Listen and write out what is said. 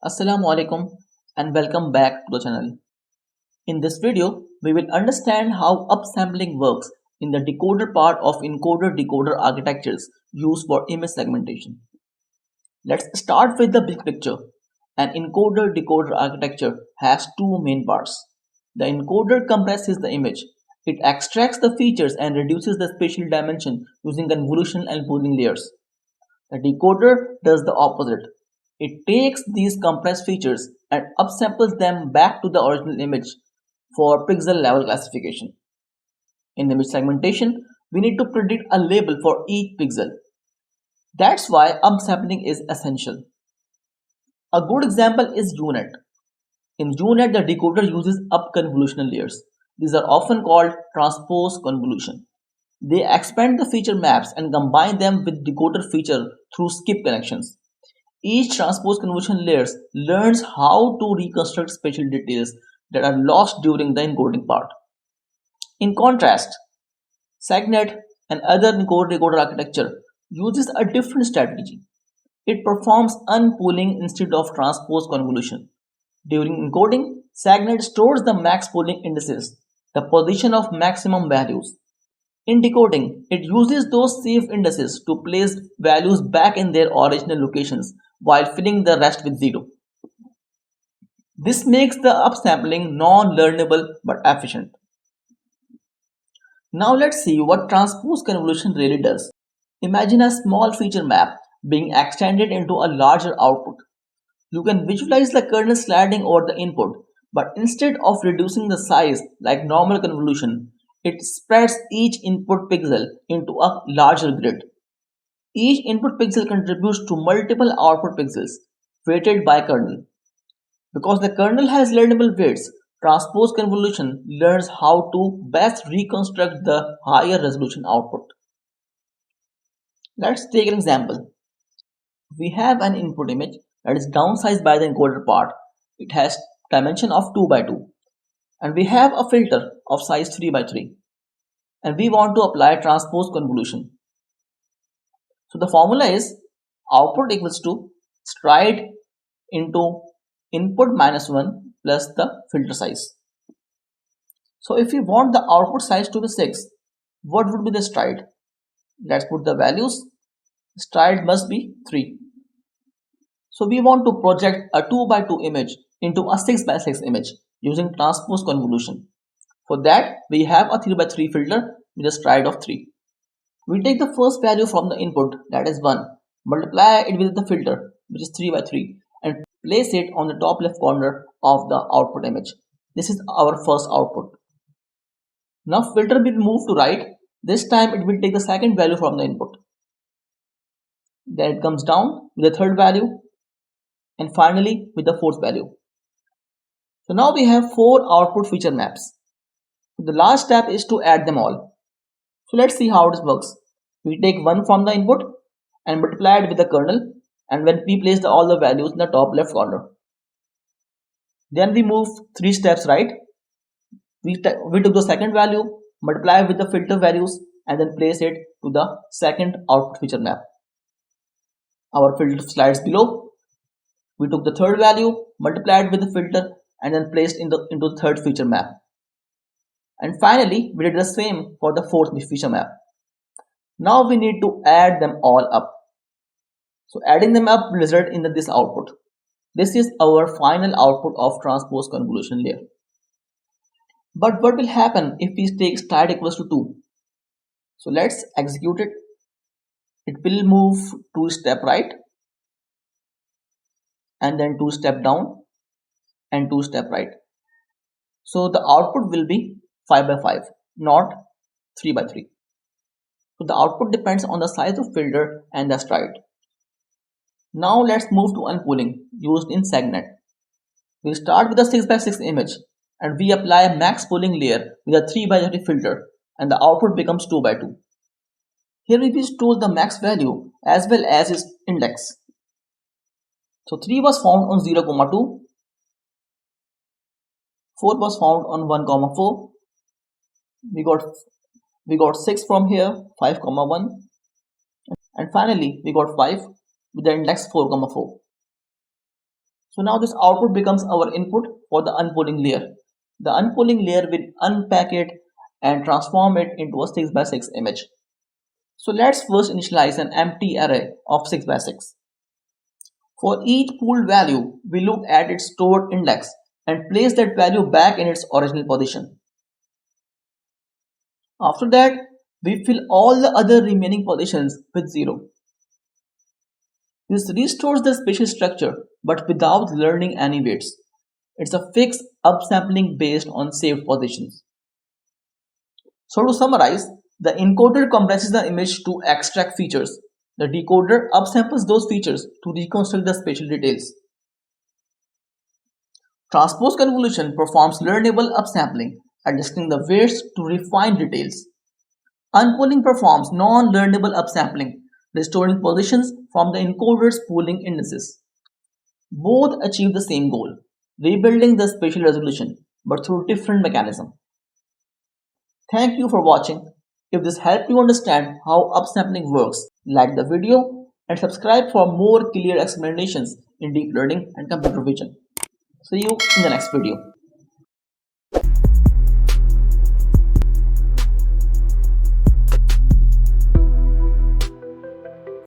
Assalamu alaikum and welcome back to the channel. In this video, we will understand how upsampling works in the decoder part of encoder-decoder architectures used for image segmentation. Let's start with the big picture. An encoder-decoder architecture has two main parts. The encoder compresses the image. It extracts the features and reduces the spatial dimension using convolution and pooling layers. The decoder does the opposite. It takes these compressed features and upsamples them back to the original image for pixel level classification. In image segmentation, we need to predict a label for each pixel. That's why upsampling is essential. A good example is Unet. In Unet, the decoder uses up-convolutional layers. These are often called transpose convolution. They expand the feature maps and combine them with decoder feature through skip connections. Each transpose convolution layers learns how to reconstruct spatial details that are lost during the encoding part. In contrast, Segnet and other encoder-decoder architecture uses a different strategy. It performs unpooling instead of transpose convolution. During encoding, Segnet stores the max pooling indices, the position of maximum values. In decoding, it uses those safe indices to place values back in their original locations while filling the rest with 0. This makes the upsampling non-learnable but efficient. Now let's see what transpose convolution really does. Imagine a small feature map being extended into a larger output. You can visualize the kernel sliding over the input, but instead of reducing the size like normal convolution, it spreads each input pixel into a larger grid. Each input pixel contributes to multiple output pixels, weighted by kernel. Because the kernel has learnable weights, transpose convolution learns how to best reconstruct the higher resolution output. Let's take an example. We have an input image that is downsized by the encoder part. It has dimension of 2 by 2. And we have a filter of size 3 by 3. And we want to apply transpose convolution. So the formula is output equals to stride into input minus 1 plus the filter size. So if we want the output size to be 6, what would be the stride? Let's put the values. Stride must be 3. So we want to project a 2 by 2 image into a 6 by 6 image using transpose convolution. For that, we have a 3 by 3 filter with a stride of 3. We take the first value from the input, that is 1, multiply it with the filter, which is 3 by 3, and place it on the top left corner of the output image. This is our first output. Now filter will move to right. This time it will take the second value from the input. Then it comes down with the third value, and finally with the fourth value. So now we have 4 output feature maps. The last step is to add them all. So let's see how this works. We take 1 from the input and multiply it with the kernel, and when we place all the values in the top left corner. Then we move 3 steps right. We took the second value, multiply with the filter values, and then place it to the second output feature map. Our filter slides below. We took the third value, multiplied with the filter, and then placed into the third feature map. And finally, we did the same for the fourth feature map. Now we need to add them all up. So adding them up will result in this output. This is our final output of transpose convolution layer. But what will happen if we take stride equals to 2? So let's execute it. It will move 2 step right, and then 2 step down, and 2 step right. So the output will be 5 by 5, not 3 by 3. So the output depends on the size of filter and the stride. Now let's move to unpooling used in Segnet. We'll start with a 6 by 6 image, and we apply a max pooling layer with a 3 by 3 filter, and the output becomes 2 by 2. Here we will store the max value as well as its index. So 3 was found on 0, 2, 4 was found on 1, 4. We got 6 from here, 5, 1, and finally we got 5 with the index 4, 4. So now this output becomes our input for the unpooling layer. The unpooling layer will unpack it and transform it into a 6 by 6 image. So let's first initialize an empty array of 6 by 6. For each pooled value, we look at its stored index and place that value back in its original position. After that, we fill all the other remaining positions with 0. This restores the spatial structure but without learning any weights. It's a fixed upsampling based on saved positions. So to summarize, the encoder compresses the image to extract features. The decoder upsamples those features to reconstruct the spatial details. Transpose convolution performs learnable upsampling, adjusting the weights to refine details. Unpooling performs non-learnable upsampling, restoring positions from the encoder's pooling indices. Both achieve the same goal, rebuilding the spatial resolution, but through different mechanisms. Thank you for watching. If this helped you understand how upsampling works, like the video and subscribe for more clear explanations in deep learning and computer vision. See you in the next video.